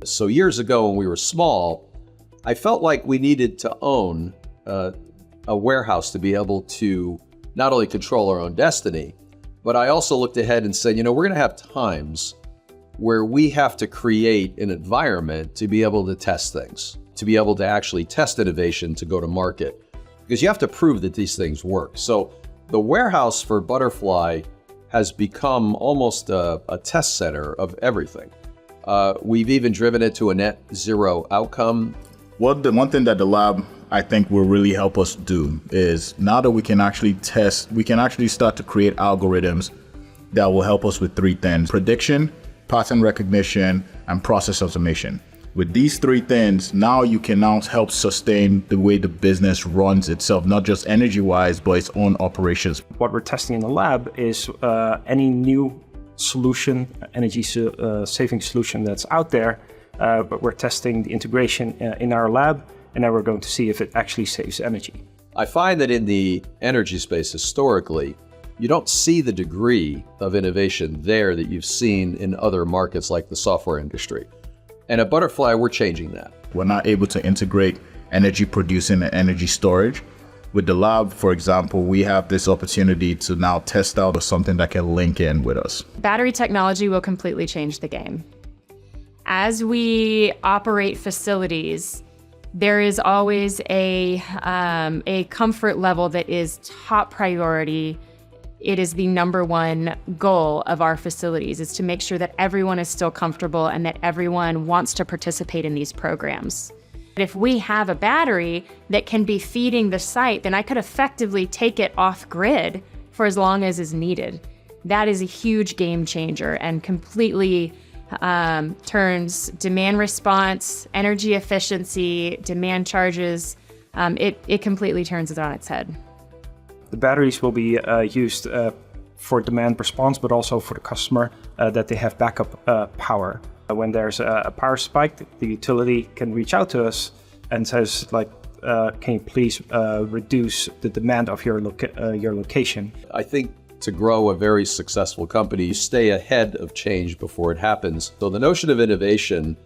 So years ago when we were small, I felt like we needed to own a warehouse to be able to not only control our own destiny, but I also looked ahead and said, we're going to have times where we have to create an environment to be able to test things, to be able to actually test innovation to go to market, because you have to prove that these things work. So the warehouse for Budderfly has become almost a test center of everything. We've even driven it to a net zero outcome. Well, the one thing that the lab, I think, will really help us do is now that we can actually test, we can actually start to create algorithms that will help us with three things: prediction, pattern recognition, and process automation. With these three things, now you can now help sustain the way the business runs itself, not just energy-wise, but its own operations. What we're testing in the lab is any new solution, energy saving solution that's out there, but we're testing the integration in our lab, and then we're going to see if it actually saves energy. I find that in the energy space historically, you don't see the degree of innovation there that you've seen in other markets like the software industry. And at Budderfly, we're changing that. We're not able to integrate energy producing and energy storage. With the lab, for example, we have this opportunity to now test out something that can link in with us. Battery technology will completely change the game. As we operate facilities, there is always a comfort level that is top priority. It is the number one goal of our facilities, is to make sure that everyone is still comfortable and that everyone wants to participate in these programs. If we have a battery that can be feeding the site, then I could effectively take it off grid for as long as is needed. That is a huge game changer and completely turns demand response, energy efficiency, demand charges, it completely turns it on its head. The batteries will be used for demand response, but also for the customer, that they have backup power. When there's a power spike, the utility can reach out to us and says, can you please reduce the demand of your location? I think to grow a very successful company, you stay ahead of change before it happens. So the notion of innovation,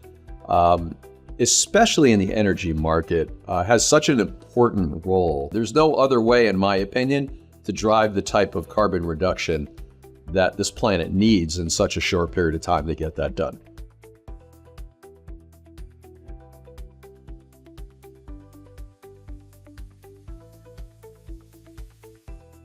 especially in the energy market, has such an important role. There's no other way, in my opinion, to drive the type of carbon reduction that this planet needs in such a short period of time to get that done.